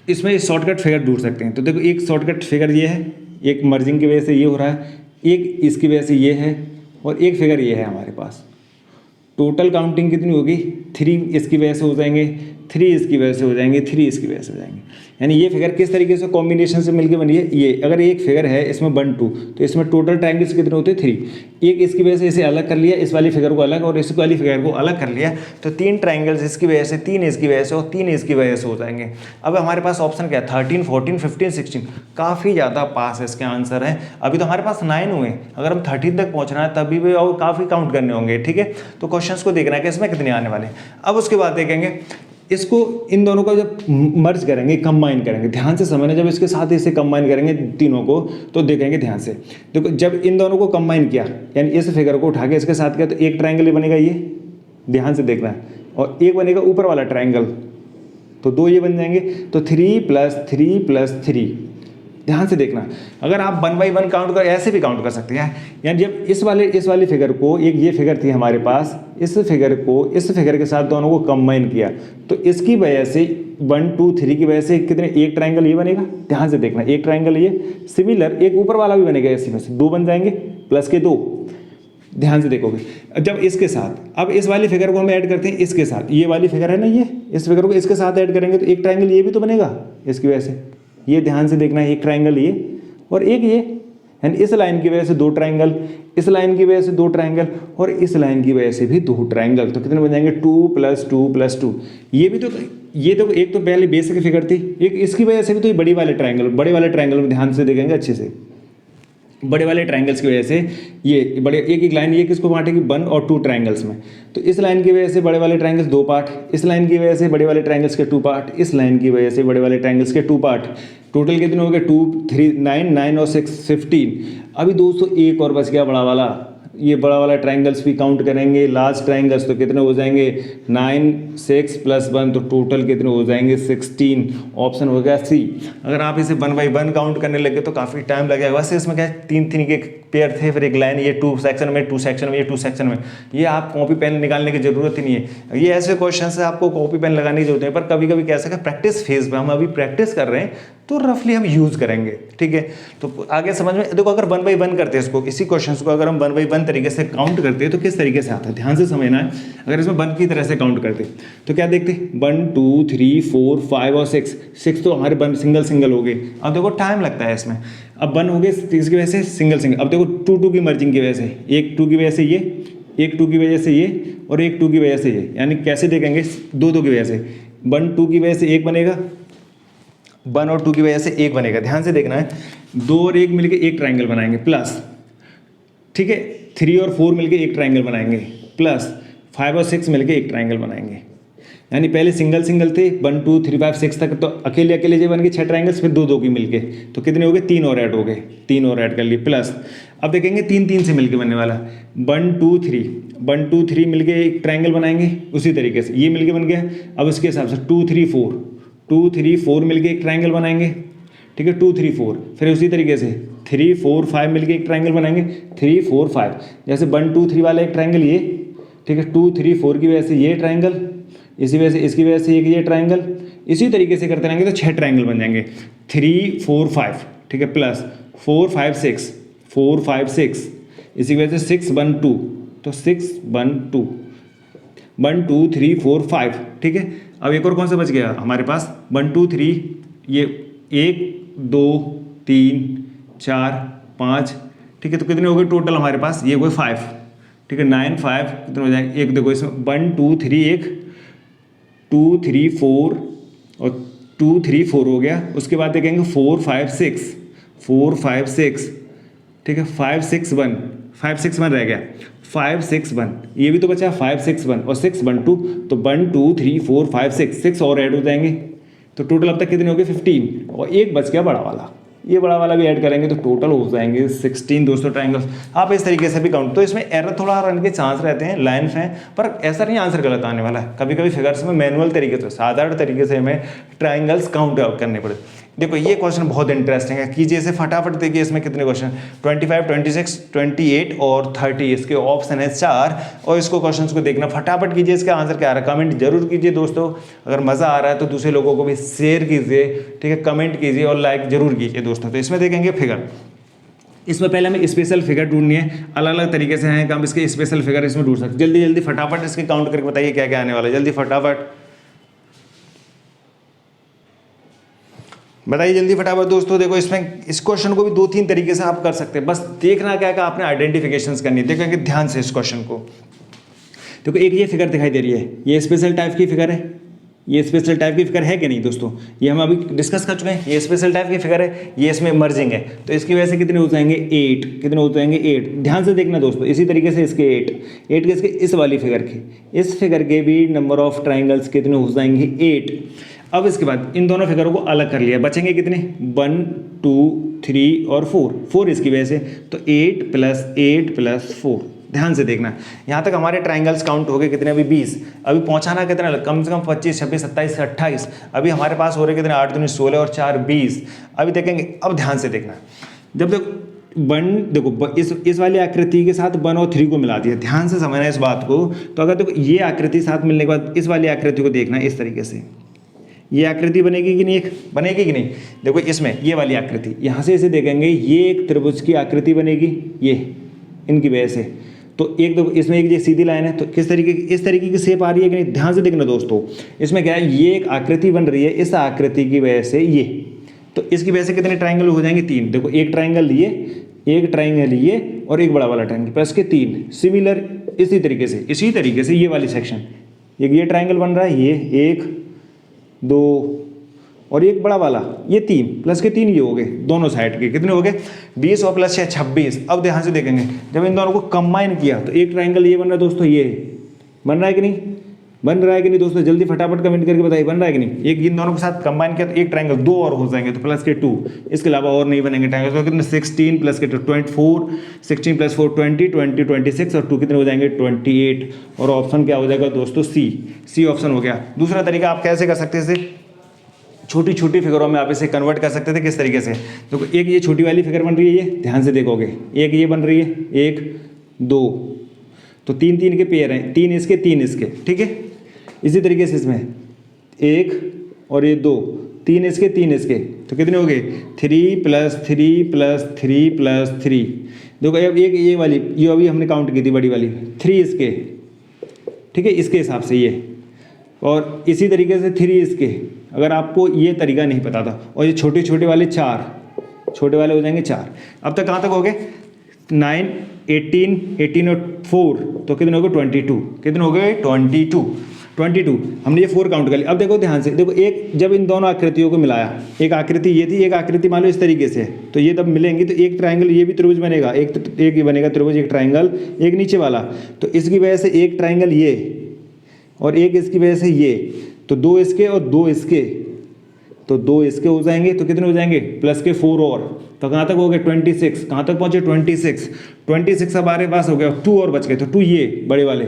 इसमें शॉर्टकट फिगर ढूंढ सकते हैं। तो देखो एक शॉर्टकट फिगर ये है, एक मर्जिंग की वजह से ये हो रहा है, एक इसकी वजह से ये है, और एक फिगर ये है हमारे पास। टोटल काउंटिंग कितनी होगी, 3 इसकी वजह से हो जाएंगे, 3 इसकी वजह से हो जाएंगे, 3 इसकी वजह से हो जाएंगे। यानी ये फिगर किस तरीके से कॉम्बिनेशन से मिलकर बनी है, ये अगर एक फिगर है इसमें 1 2, तो इसमें टोटल ट्रायंगल्स कितने होते हैं 3। एक इसकी वजह से इसे अलग कर लिया, इस वाली फिगर को अलग और इस वाली फिगर को अलग कर लिया, तो 3 ट्रायंगल्स इसकी वजह से, 3 इसकी वजह से और 3 इसकी वजह से हो जाएंगे। अब हमारे पास ऑप्शन क्या है, 13 14 15 16, काफ़ी ज़्यादा पास है इसके आंसर है। अभी तो हमारे पास 9 हुए, अगर हम 13 तक पहुँचना है तभी भी और काफ़ी काउंट करने होंगे। ठीक है, तो क्वेश्चन को देखना है कि इसमें कितने आने वाले हैं। अब उसके बाद देखेंगे इसको, इन दोनों को जब मर्ज करेंगे, कंबाइन करेंगे, ध्यान से समझना, जब इसके साथ इसे कंबाइन करेंगे तीनों को, तो देखेंगे ध्यान से। देखो जब इन दोनों को कंबाइन किया, यानी इस फिगर को उठा के इसके साथ किया, तो एक ट्रायंगल ही बनेगा, ये ध्यान से देखना है, और एक बनेगा ऊपर वाला ट्रायंगल, तो 2 ये बन जाएंगे। तो 3 + 3 + 3, ध्यान से देखना। अगर आप 1 बाई 1 काउंट कर, ऐसे भी काउंट कर सकते हैं, यानी जब इस वाली फिगर को, एक ये फिगर थी हमारे पास, इस फिगर को इस फिगर के साथ दोनों को कंबाइन किया, तो इसकी वजह से 1 2 3 की वजह से कितने, एक ट्रायंगल ये बनेगा, ध्यान से देखना, एक ट्रायंगल ये, सिमिलर एक ऊपर वाला भी बनेगा, इसी में से 2 बन जाएंगे, प्लस के 2, ध्यान से देखोगे। जब इसके साथ, अब इस वाली फिगर को हम ऐड करते हैं इसके साथ, ये वाली फिगर है ना, ये इस फिगर को इसके साथ ऐड करेंगे तो एक ट्रायंगल ये भी तो बनेगा इसकी वजह से, ये ध्यान से देखना है, एक ट्रायंगल ये और एक ये, यानी इस लाइन की वजह से 2 ट्रायंगल, इस लाइन की वजह से 2 ट्रायंगल, और इस लाइन की वजह से भी 2 ट्रायंगल, तो कितने बन जाएंगे 2 + 2 + 2। ये भी तो, ये तो एक तो पहले बेसिक फिगर थी, एक इसकी वजह से भी तो ये बड़े वाले ट्रायंगल में ध्यान से देखेंगे अच्छे से, बड़े वाले ट्रायंगल्स की वजह से ये बड़े, एक लाइन ये किसको बांटेगी 1 और 2 ट्रायंगल्स में, तो इस लाइन की वजह से बड़े वाले ट्रायंगल्स 2 पार्ट, इस लाइन की वजह से बड़े वाले ट्रायंगल्स के 2 पार्ट, इस लाइन की वजह से बड़े वाले ट्रायंगल्स के 2 पार्ट। टोटल कितने हो गए, 2 3 9 9 और 6 15। अभी दोस्तों एक और बच गया बड़ा वाला, ये बड़ा वाला ट्राइंगल्स भी काउंट करेंगे, लार्ज ट्राइंगल्स तो कितने हो जाएंगे 9 6 + 1 तो टोटल कितने हो जाएंगे 16। ऑप्शन हो गया सी। अगर आप इसे 1 बाई 1 काउंट करने लगे तो काफ़ी टाइम लगेगा। वैसे इसमें क्या है 3 के पेयर थे, फिर एक लाइन, ये 2 सेक्शन में, 2 सेक्शन में, ये 2 सेक्शन में। ये आप कॉपी पेन निकालने की जरूरत ही नहीं है। ये ऐसे क्वेश्चन है आपको कॉपी पेन लगाने की जरूरत है, पर कभी कभी कैसा है प्रैक्टिस फेज में हम अभी प्रैक्टिस कर रहे हैं तो रफली हम यूज करेंगे, ठीक है। तो आगे समझ में देखो, अगर 1 बाई 1 करते हैं इसको, इसी क्वेश्चन को अगर हम 1 बाई 1 तरीके से काउंट करते हैं तो किस तरीके से आता है, ध्यान से समझना है। अगर इसमें 1 की तरह से काउंट करते तो क्या देखते 1 2 3 4 5 और 6 तो हमारे 1 सिंगल हो गए। अब देखो टाइम लगता है इसमें, अब 1 हो गए, इसकी वजह से सिंगल। अब देखो 2 की मर्जिंग की वजह से, एक 2 की वजह से ये, एक 2 की वजह से ये, और एक 2 की वजह से ये, यानी कैसे देखेंगे 2 की वजह से 1 2 की वजह से 1 बनेगा, 1 और 2 की वजह से 1 बनेगा। ध्यान से देखना है, 2 और 1 मिलके एक ट्राइंगल बनाएंगे प्लस, ठीक है, 3 और 4 मिलके एक ट्राइंगल बनाएंगे प्लस, 5 और 6 मिलके एक ट्राइंगल बनाएंगे। यानी पहले सिंगल थे 1 2 3 5 6 तक, तो अकेले जो बन गए 6 ट्राइंगल्स, फिर 2 की मिलके तो कितने हो गए 3 और ऐड हो गए, 3 और ऐड कर लिए प्लस। अब देखेंगे 3 से मिलके बनने वाला 1 2 3 मिलके एक ट्राइंगल बनाएंगे, उसी तरीके से ये मिलके बन गया। अब इसके हिसाब से 2 3 4 मिलके एक ट्राइंगल बनाएंगे, ठीक है, 2 3 4। फिर उसी तरीके से 3 4 5 मिलके एक ट्राइंगल बनाएंगे, 3 4 5। जैसे 1 2 3 वाला एक ट्राइंगल ये, ठीक है, 2 3 4 की वजह से ये ट्राइंगल, इसी वजह से इसकी वजह से ये ट्राइंगल, इसी तरीके से करते रहेंगे तो 6 ट्राइंगल बन जाएंगे। 3 4 5, ठीक है, प्लस 4 5 6, इसी वजह से 6 1 2, तो 6 1 2, 1 2 3 4 5, ठीक है। अब एक और कौन सा बच गया हमारे पास 1 2 3, ये 1 2 3 4 5, ठीक है, तो कितने हो गए टोटल हमारे पास, ये हो गए 5, ठीक है, 9 5 कितने हो जाएंगे, एक देखो इसमें 1 2 3 1 2 3 4 और 2 3 4 हो गया। उसके बाद देखेंगे 4 5 6, ठीक है, 5 6 1 रह गया, 5 6 1, ये भी तो बचा 5 6 1 और 6 1 2, तो 1 2 3 4 5 6 और ऐड हो जाएंगे, तो टोटल अब तक कितने हो गए 15, और एक बच गया बड़ा वाला, ये बड़ा वाला भी ऐड करेंगे तो टोटल हो जाएंगे 16 दोस्तों ट्राइंगल्स। आप इस तरीके से भी काउंट, तो इसमें एरर थोड़ा आने के चांस रहते हैं, लाइन्स हैं, पर ऐसा नहीं आंसर गलत आने वाला है। कभी कभी फिगर्स में मैनुअल तरीके से, साधारण तरीके से हमें ट्राइंगल्स काउंट आउट करने पड़े। देखो ये क्वेश्चन बहुत इंटरेस्टिंग है, कीजिए इसे फटाफट। देखिए इसमें कितने क्वेश्चन 25 26 28 और 30, इसके ऑप्शन है 4, और इसको क्वेश्चन को देखना फटाफट कीजिए, इसका आंसर क्या आ रहा है कमेंट जरूर कीजिए दोस्तों। अगर मज़ा आ रहा है तो दूसरे लोगों को भी शेयर कीजिए, ठीक है, कमेंट कीजिए और लाइक जरूर कीजिए दोस्तों। तो इसमें देखेंगे फिगर, इसमें पहले हमें स्पेशल फिगर ढूंढनी है, अलग अलग तरीके से हैं कि हम इसके स्पेशल फिगर इसमें ढूंढ सकते। जल्दी जल्दी फटाफट इसके काउंट करके बताइए क्या क्या आने वाला है, जल्दी फटाफट बताइए, जल्दी फटाफट दोस्तों। देखो इसमें इस क्वेश्चन को भी 2-3 तरीके से आप कर सकते हैं, बस देखना क्या क्या आपने आइडेंटिफिकेशंस करनी है। देखेंगे ध्यान से इस क्वेश्चन को, देखो एक ये फिगर दिखाई दे रही है, ये स्पेशल टाइप की फिगर है, ये स्पेशल टाइप की फिगर है कि नहीं दोस्तों, ये हम अभी डिस्कस कर चुके हैं। ये स्पेशल टाइप की फिगर है, ये इसमें मर्जिंग है, तो इसकी वजह से कितने हो जाएंगे 8, कितने हो जाएंगे 8। ध्यान से देखना दोस्तों, इसी तरीके से इसके 8 के इसके इस वाली फिगर के, इस फिगर के भी नंबर ऑफ ट्राइंगल्स कितने हो जाएंगे 8। अब इसके बाद इन दोनों फिगरों को अलग कर लिया, बचेंगे कितने 1 2 3 और 4 इसकी वजह से, तो 8 + 4। ध्यान से देखना, यहाँ तक हमारे ट्राइंगल्स काउंट हो गए कितने, अभी 20। अभी पहुँचाना कितना, कम से कम 25 26 27 28। अभी हमारे पास हो रहे कितने 8 दूनी 16 और 4 20। अभी देखेंगे, अब ध्यान से देखना, जब देखो 1 देखो इस वाली आकृति के साथ 1 और 3 को मिला दिया, ध्यान से समझना इस बात को। तो अगर देखो ये आकृति साथ मिलने के बाद इस वाली आकृति को देखना इस तरीके से, ये आकृति बनेगी कि नहीं, एक बनेगी कि नहीं। देखो इसमें ये वाली आकृति, यहाँ से इसे देखेंगे, ये एक त्रिभुज की आकृति बनेगी, ये इनकी वजह से। तो एक देखो इसमें एक ये सीधी लाइन है, तो किस तरीके की, इस तरीके की शेप आ रही है कि नहीं, ध्यान से देखना दोस्तों। इसमें क्या है, ये एक आकृति बन रही है, इस आकृति की वजह से ये, तो इसकी वजह से कितने ट्राइंगल हो जाएंगे 3। देखो एक ट्राइंगल लिए, एक ट्राइंगल लिए और एक बड़ा वाला ट्राइंगल, प्लस के 3 सिमिलर। इसी तरीके से ये वाली सेक्शन, ये ट्राइंगल बन रहा है, ये 1 2 और एक बड़ा वाला, ये 3 प्लस के 3 ये हो गए दोनों साइड के, कितने हो गए 20 और प्लस 6 26। अब ध्यान से देखेंगे, जब इन दोनों को कंबाइन किया तो एक ट्राइंगल ये बन रहा है दोस्तों, ये बन रहा है कि नहीं, बन रहा है कि नहीं दोस्तों, जल्दी फटाफट कमेंट करके बताइए बन रहा है कि नहीं। एक इन दोनों के साथ कंबाइन किया तो एक ट्रायंगल, दो और हो जाएंगे तो प्लस के 2, इसके अलावा और नहीं बनेंगे ट्रायंगल। तो कितने 16 प्लस के 24, 16 प्लस 4 20, 20 26 और 2 कितने हो जाएंगे 28। और ऑप्शन क्या हो जाएगा दोस्तों सी ऑप्शन हो गया। दूसरा तरीका आप कैसे कर सकते हैं, इसे छोटी छोटी फिगरों में आप इसे कन्वर्ट कर सकते थे। किस तरीके से, तो एक ये छोटी वाली फिगर बन रही है, ये ध्यान से देखोगे, एक ये बन रही है, 1 2, तो 3 3 के पेयर हैं, 3 इसके 3 इसके, ठीक है। इसी तरीके से इसमें 1 और ये 2, 3 इसके 3 इसके, तो कितने हो गए 3 प्लस 3 प्लस 3 प्लस 3। देखो अब एक ये वाली, ये अभी हमने काउंट की थी बड़ी वाली, 3 इसके, ठीक है, इसके हिसाब से ये, और इसी तरीके से 3 इसके, अगर आपको ये तरीका नहीं पता था। और ये छोटे छोटे वाले 4, छोटे वाले हो जाएंगे 4। अब तक कहाँ तक हो गए 9 18 18 और 4, तो कितने हो गए 22, कितने हो गए 22। हमने ये 4 काउंट कर लिया। अब देखो ध्यान से, देखो एक जब इन दोनों आकृतियों को मिलाया, एक आकृति ये थी, एक आकृति मान लो इस तरीके से, तो ये तब मिलेंगी तो एक ट्रायंगल ये भी त्रिभुज बनेगा, एक ये बनेगा त्रिभुज, एक ट्रायंगल, एक नीचे वाला, तो इसकी वजह से एक ट्रायंगल ये और एक इसकी वजह से ये, तो 2 इसके और 2 इसके, तो 2 इसके हो जाएंगे, तो कितने हो जाएंगे प्लस के 4 और, तो कहाँ तक हो गए 26, कहाँ तक पहुँचे 26। अब हमारे पास हो गया 2 और बच गए, तो 2 ये बड़े वाले,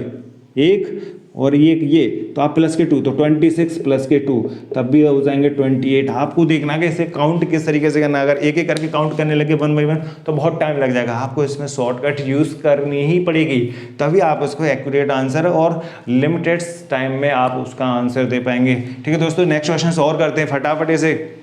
एक और ये, तो आप प्लस के 2, तो 26 प्लस के 2, तब भी हो जाएंगे 28। आपको देखना कि इसे काउंट किस तरीके से करना, अगर एक एक करके काउंट करने लगे 1 बाई 1 तो बहुत टाइम लग जाएगा। आपको इसमें शॉर्टकट यूज़ करनी ही पड़ेगी, तभी आप उसको एक्यूरेट आंसर और लिमिटेड टाइम में आप उसका आंसर दे पाएंगे। ठीक है दोस्तों, नेक्स्ट क्वेश्चन और करते हैं फटाफट इसे।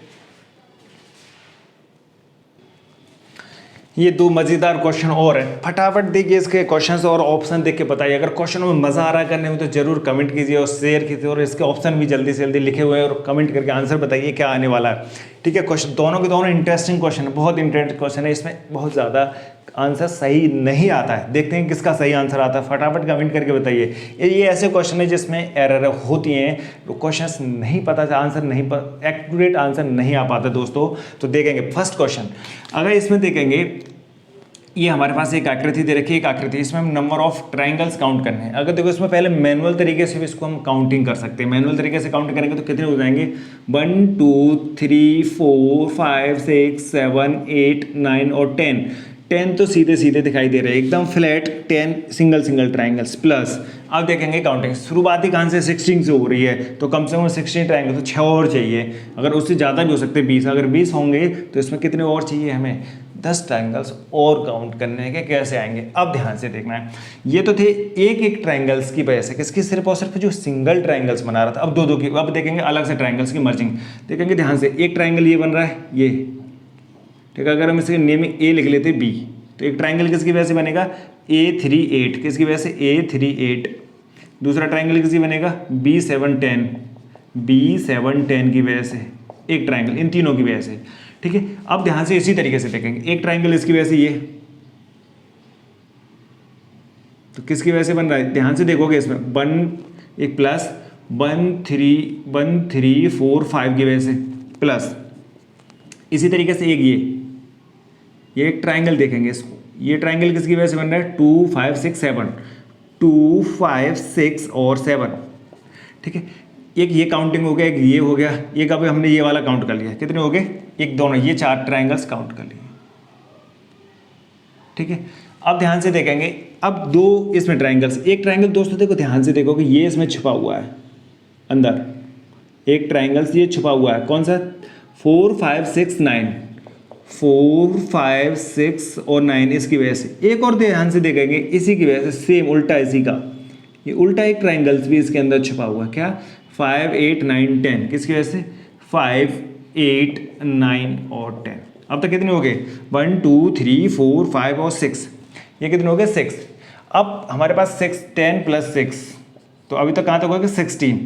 ये 2 मज़ेदार क्वेश्चन और हैं, फटाफट देखिए इसके क्वेश्चंस और ऑप्शन देख के बताइए। अगर क्वेश्चन में मज़ा आ रहा है करने में तो जरूर कमेंट कीजिए और शेयर कीजिए, और इसके ऑप्शन भी जल्दी से जल्दी लिखे हुए हैं और कमेंट करके आंसर बताइए क्या आने वाला है। ठीक है, क्वेश्चन दोनों के दोनों इंटरेस्टिंग क्वेश्चन है, बहुत इंटरेस्टिंग क्वेश्चन है, इसमें बहुत ज़्यादा आंसर सही नहीं आता है। देखते हैं किसका सही आंसर आता है, फटाफट कमेंट करके बताइए। ये ऐसे क्वेश्चन है जिसमें एरर होती हैं, तो क्वेश्चंस नहीं पता, आंसर नहीं एक्यूरेट आंसर नहीं आ पाता दोस्तों। तो देखेंगे फर्स्ट क्वेश्चन, अगर इसमें देखेंगे ये हमारे पास एक आकृति दे रखी है, एक आकृति, इसमें हम नंबर ऑफ ट्रायंगल्स काउंट करने हैं। अगर देखो इसमें पहले मैनुअल तरीके से भी इसको हम काउंटिंग कर सकते हैं। मैनुअल तरीके से काउंट करेंगे तो कितने हो जाएंगे 1 2 3 4 5 6 7 8 9 और 10 तो सीधे सीधे दिखाई दे रहे हैं एकदम फ्लैट 10 सिंगल ट्रायंगल्स प्लस। अब देखेंगे काउंटिंग, शुरुआती कहाँ से 16 से हो रही है, तो कम से कम 16 ट्रायंगल, तो 6 और चाहिए। अगर उससे ज़्यादा भी हो सकते हैं 20, अगर 20 होंगे तो इसमें कितने और चाहिए हमें 10 ट्रायंगल्स और काउंट करने के कैसे आएंगे। अब ध्यान से देखना है, ये तो थे एक ट्रायंगल्स की वजह से, किसकी सिर्फ और सिर्फ जो सिंगल ट्रायंगल्स बना रहा था। अब दो की, अब देखेंगे अलग से ट्रायंगल्स की मर्जिंग। देखेंगे ध्यान से, एक ट्रायंगल ये बन रहा है ये, ठीक है, अगर हम इसके नेमिंग ए लिख लेते बी, तो एक ट्रायंगल किसकी वजह से बनेगा A3 8, किसकी वजह से A3 8। दूसरा ट्रायंगल किसकी बनेगा B7 10 की वजह से, एक ट्रायंगल इन तीनों की वजह से। ठीक है, अब ध्यान से इसी तरीके से देखेंगे, एक ट्रायंगल इसकी वजह से ये, तो किसकी वजह से बन रहा है, ध्यान से देखोगे इसमें 1 एक प्लस 1 3 4 5 की वजह से प्लस। इसी तरीके से एक ये एक ट्रायंगल देखेंगे इसको, ये ट्रायंगल किसकी वजह से बन रहा है 2 5 6 7, 2 5 6 और 7। ठीक है, एक ये काउंटिंग हो गया, एक ये हो गया, एक अब हमने ये वाला काउंट कर लिया, कितने हो गए एक दोनों, ये 4 ट्रायंगल्स काउंट कर लिए। ठीक है, अब ध्यान से देखेंगे, अब 2 इसमें ट्रायंगल्स, एक ट्रायंगल दोस्तों देखो ध्यान से देखोगे ये इसमें छुपा हुआ है अंदर, एक ट्रायंगल्स ये छुपा हुआ है, कौन सा 4 5 6 9, 4 5 6 और 9, इसकी वजह से। एक और ध्यान से देखेंगे इसी की वजह से, सेम उल्टा इसी का, ये उल्टा एक ट्रायंगल्स भी इसके अंदर छुपा हुआ है, क्या 5 8 9 10, किसकी वजह से 5 8 9 और 10। अब तक कितने हो गए 1 2 3 4 5 और 6, ये कितने हो गए 6। अब हमारे पास 6 10 प्लस 6, तो अभी तक कहाँ तक हो गया 16,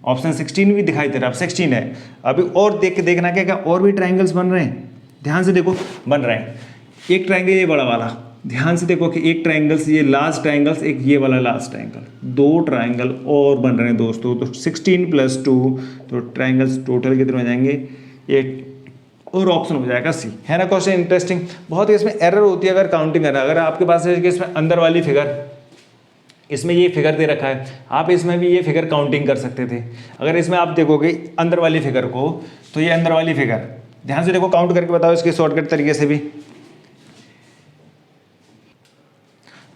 ऑप्शन 16 भी दिखाई दे रहा है, अब 16 है। अभी और देख के देखना क्या और भी ट्रायंगल्स बन रहे हैं, ध्यान से देखो बन रहे हैं। एक ट्रायंगल ये बड़ा वाला, ध्यान से देखो कि एक ट्रायंगल्स ये लास्ट ट्रायंगल्स, एक ये वाला लास्ट ट्रायंगल, 2 ट्रायंगल और बन रहे हैं दोस्तों। तो 16 प्लस 2, तो ट्रायंगल्स टोटल कितने हो जाएंगे 8, और ऑप्शन हो जाएगा सी, है ना। क्वेश्चन इंटरेस्टिंग बहुत है, इसमें एरर होती है अगर काउंटिंग करना। अगर आपके पास है कि इसमें अंदर वाली फिगर इसमें ये फिगर दे रखा है, आप इसमें भी ये फिगर काउंटिंग कर सकते थे। अगर इसमें आप देखोगे अंदर वाली फिगर को, तो ये अंदर वाली फिगर ध्यान से देखो, काउंट करके बताओ इसके शॉर्टकट तरीके से भी।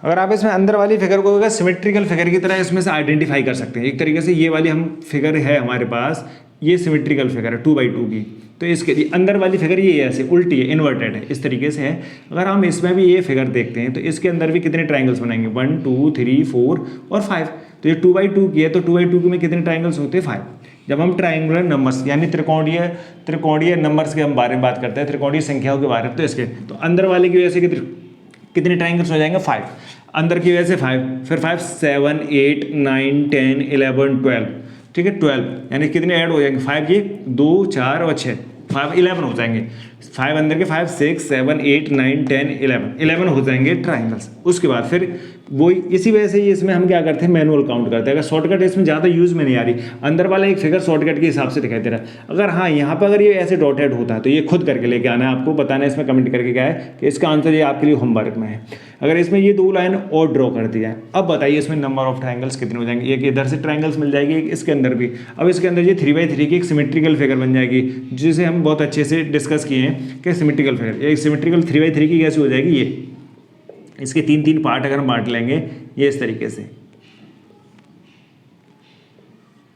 अगर आप इसमें अंदर वाली फिगर को अगर सिमेट्रिकल फिगर की तरह इसमें से आइडेंटिफाई कर सकते हैं, एक तरीके से ये वाली हम फिगर है हमारे पास, ये सिमेट्रिकल फिगर है 2/2 की, तो इसके अंदर वाली फिगर ये ऐसे उल्टी है, इन्वर्टेड है, इस तरीके से है। अगर हम इसमें भी ये फिगर देखते हैं तो इसके अंदर भी कितने ट्राइंगल्स बनाएंगे, 1 2 3 4 और 5। तो ये 2/2 की है, तो 2/2 में कितने ट्राइंगल्स होते हैं, 5। जब हम ट्राइंगुलर नंबर्स यानी त्रिकोणीय नंबर्स के हम बारे में बात करते हैं, त्रिकोणीय संख्याओं के बारे में, तो इसके तो अंदर वाले की वजह से कितने ट्राइंगल्स हो जाएंगे, 5। अंदर की वजह से 5, फिर 5 7 8 9 10 11 12, ठीक है 12, यानी कितने ऐड हो जाएंगे, 5 ये 2 4 और 6, 5 11 हो जाएंगे। 5 अंदर के 5 6 7 8 9 10 11 हो जाएंगे ट्राइंगल्स। उसके बाद फिर वही इसी वजह से इसमें हम क्या करते हैं, मैनुअल काउंट करते हैं। अगर शॉर्टकट इसमें ज़्यादा यूज़ में नहीं आ रही, अंदर वाला एक फिगर शॉर्टकट के हिसाब से दिखाई दे रहा है। अगर हाँ यहाँ पर अगर ये ऐसे डॉटेड होता है तो ये खुद करके लेके आना है, आपको बताना है इसमें कमेंट करके क्या है कि इसका आंसर ये आपके लिए होमवर्क में है। अगर इसमें ये 2 लाइन और ड्रॉ कर दिया है, अब बताइए इसमें नंबर ऑफ ट्राइंगल्स कितने हो जाएंगे। एक इधर से ट्राइंगल्स मिल जाएगी, एक इसके अंदर भी। अब इसके अंदर ये 3/3 की एक सिमेट्रिकल फिगर बन जाएगी, जिसे हम बहुत अच्छे से डिस्कस किए हैं कि सिमेट्रिकल फिगर, एक सिमेट्रिकल 3/3 की कैसे हो जाएगी, ये इसके 3 पार्ट अगर हम बांट लेंगे ये इस तरीके से,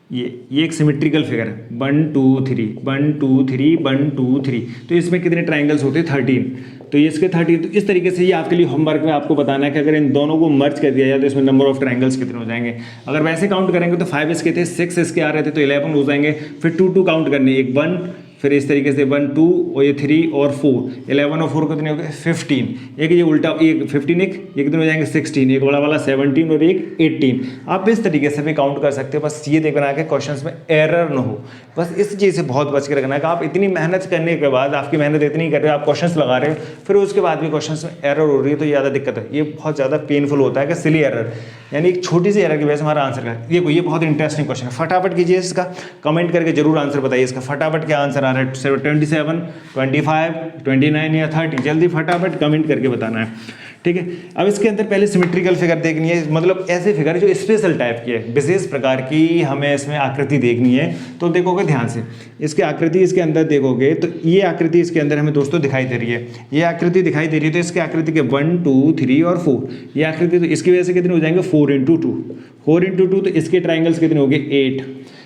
ये एक सिमेट्रिकल फिगर है 1 2 3 1 2 3 1 2 3, तो इसमें कितने ट्राइंगल्स होते हैं, 13। तो ये इसके 13, तो इस तरीके से ये आपके लिए होमवर्क में आपको बताना है कि अगर इन दोनों को मर्ज कर दिया जाए तो इसमें नंबर ऑफ ट्राइंगल्स कितने हो जाएंगे। अगर वैसे काउंट करेंगे तो 5 इसके थे, 6 इसके आ रहे थे, तो 11 हो जाएंगे। फिर 2 काउंट करने, एक 1, फिर इस तरीके से 1 2 और ये 3 और 4, 11 और 4 कितने हो गए, 15। एक ये उल्टा, एक 15, एक ये कितने हो जाएंगे, 16, एक बड़ा वाला 17 और एक 18। आप इस तरीके से भी काउंट कर सकते हो। बस ये देखना है कि क्वेश्चंस में एरर ना हो, बस इस चीज़ से बहुत बच के रखना है कि आप इतनी मेहनत करने के बाद, आपकी मेहनत इतनी कर रहे हो, आप क्वेश्चंस लगा रहे हो, फिर उसके बाद भी क्वेश्चंस में एरर हो रही है तो ज़्यादा दिक्कत है। ये बहुत ज़्यादा पेनफुल होता है कि सिली एरर, यानी एक छोटी सी एरर की वजह से हमारा आंसर का ये बहुत इंटरेस्टिंग क्वेश्चन है। फटाफट कीजिए इसका, कमेंट करके जरूर आंसर बताइए इसका, फटाफट क्या आंसर आ रहा है, 27 25 29 या 30, जल्दी फटाफट कमेंट करके बताना है, ठीक है। अब इसके अंदर पहले सिमेट्रिकल फिगर देखनी है, मतलब ऐसे फिगर जो स्पेशल टाइप की है, विशेष प्रकार की हमें इसमें आकृति देखनी है। तो देखोगे ध्यान से, इसकी आकृति इसके अंदर देखोगे तो ये आकृति इसके अंदर हमें दोस्तों दिखाई दे रही है, ये आकृति दिखाई दे रही है। तो इसकी आकृति के 1 2 3 और 4, ये आकृति, तो इसकी वजह से कितने हो जाएंगे, 4 × 2, 4 × 2, तो इसके ट्राइंगल्स कितने हो गए, 8।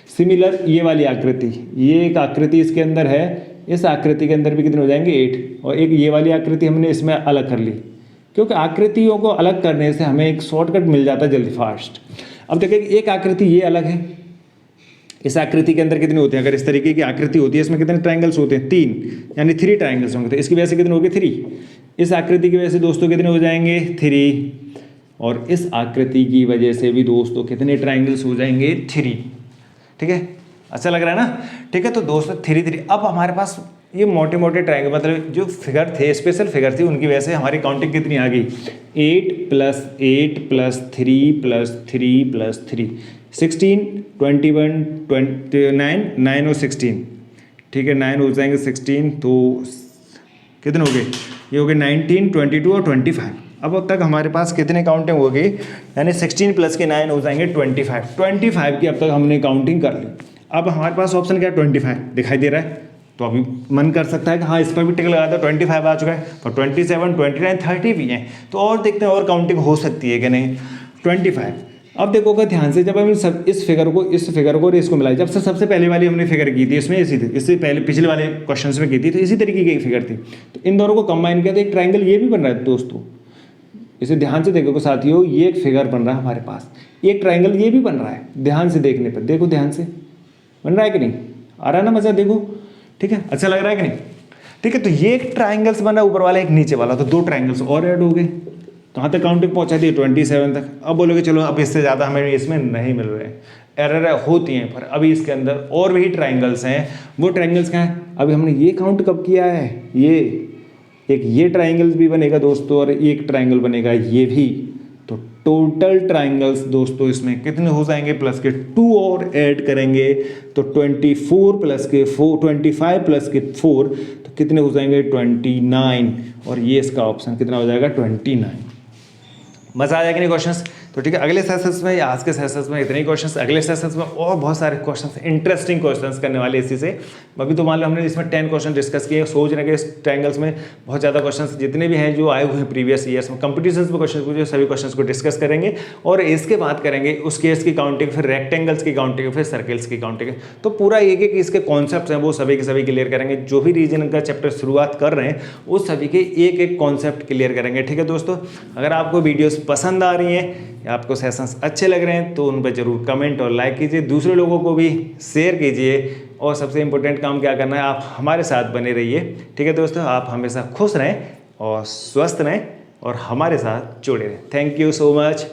सिमिलर ये वाली आकृति, ये एक आकृति इसके अंदर है, इस आकृति के अंदर भी कितने हो जाएंगे, 8। और एक ये वाली आकृति हमने इसमें अलग कर ली, क्योंकि आकृतियों को अलग करने से हमें एक शॉर्टकट मिल जाता है जल्दी फास्ट। अब देखिए एक आकृति ये अलग है, इस आकृति के अंदर कितने होते हैं, अगर इस तरीके की आकृति होती है, इसमें कितने ट्राइंगल्स होते हैं, 3, यानी 3 ट्राइंगल्स होंगे। तो इसकी वजह से कितने हो गए, 3। इस आकृति की वजह से दोस्तों कितने हो जाएंगे, 3। और इस आकृति की वजह से भी दोस्तों कितने ट्राइंगल्स हो जाएंगे, 3, ठीक है। अच्छा लग रहा है ना, ठीक है। तो दोस्तों 3 3, अब हमारे पास ये मोटे मोटे ट्राइंगल, मतलब जो फिगर थे, स्पेशल फिगर थी, उनकी वजह से हमारी काउंटिंग कितनी आ गई, 8 + 8 + 3 + 3 + 3, 16 21 29 9 और 16, ठीक है। 9 हो जाएंगे, 16, तो कितने हो गए, ये हो गए 19 22 और 25। अब तक हमारे पास कितने काउंटिंग हो गई, यानी 16 + के 9 हो जाएंगे 25 की अब तक हमने काउंटिंग कर ली। अब हमारे पास ऑप्शन क्या है, 25 दिखाई दे रहा है, तो अभी मन कर सकता है कि हाँ इस पर भी टिक लगा दो, 25 आ चुका है, और 27 29 30 भी हैं, तो और देखते हैं और काउंटिंग हो सकती है कि नहीं। 25, अब देखोगे ध्यान से, जब हम सब इस फिगर को और इसको मिलाए, जब से सबसे पहले वाली हमने फिगर की थी, इसमें इसी थी, इससे पहले पिछले वाले क्वेश्चंस में की थी, तो इसी तरीके की फिगर थी। तो इन दोनों को कंबाइन किया तो एक ट्राइंगल ये भी बन रहा है दोस्तों, इसे ध्यान से देखोगे साथियों, ये एक फिगर बन रहा है हमारे पास, एक ट्राइंगल ये भी बन रहा है। ध्यान से देखने पर देखो, ध्यान से बन रहा है कि नहीं, आ रहा है ना मजा, देखो, ठीक है, अच्छा लग रहा है कि नहीं, ठीक है। तो ये एक ट्राइंगल्स बना ऊपर वाला, एक नीचे वाला, तो 2 ट्राइंगल्स और ऐड हो गए। कहाँ तक काउंटिंग पहुंचा दी, 27 तक। अब बोलोगे चलो अब इससे ज़्यादा हमें इसमें नहीं मिल रहे हैं, एरर होती हैं, पर अभी इसके अंदर और भी ट्राइंगल्स हैं। वो ट्राइंगल्स क्या हैं, अभी हमने ये काउंट कब किया है, ये ट्राइंगल्स भी बनेगा दोस्तों, और एक ट्राइंगल बनेगा ये भी। तो टोटल ट्राइंगल्स दोस्तों इसमें कितने हो जाएंगे, प्लस के 2 और ऐड करेंगे तो 24 + के 4, 25 + के 4, तो कितने हो जाएंगे, 29। और ये इसका ऑप्शन कितना हो जाएगा, 29। मजा आ जाएगा नहीं क्वेश्चंस, तो ठीक है, अगले सेशंस में या आज के सेशंस में इतने ही क्वेश्चंस, अगले सेशंस में और बहुत सारे क्वेश्चंस, इंटरेस्टिंग क्वेश्चंस करने वाले इसी से। अभी तो मान लो हमने इसमें 10 क्वेश्चन डिस्कस किए, सोच रहे हैं कि इस ट्रायंगल्स में बहुत ज़्यादा क्वेश्चंस जितने भी हैं जो आए हुए हैं प्रीवियस ईयर्स में कंपटीशन में क्वेश्चन पूछे, सभी क्वेश्चंस को डिस्कस करेंगे और इसके बाद करेंगे उस केस की काउंटिंग, फिर रेक्टेंगल्स की काउंटिंग, फिर सर्कल्स की काउंटिंग। तो पूरा एक एक इसके कॉन्सेप्ट हैं वो सभी के सभी क्लियर करेंगे। जो भी रीजन का चैप्टर शुरुआत कर रहे हैं उस सभी के एक एक कॉन्सेप्ट क्लियर करेंगे। ठीक है दोस्तों, अगर आपको वीडियोस पसंद आ रही हैं या आपको सेशंस अच्छे लग रहे हैं तो उन पर जरूर कमेंट और लाइक कीजिए, दूसरे लोगों को भी शेयर कीजिए और सबसे इंपॉर्टेंट काम क्या करना है, आप हमारे साथ बने रहिए। ठीक है दोस्तों, आप हमेशा खुश रहें और स्वस्थ रहें और हमारे साथ जुड़े रहें। Thank you so much.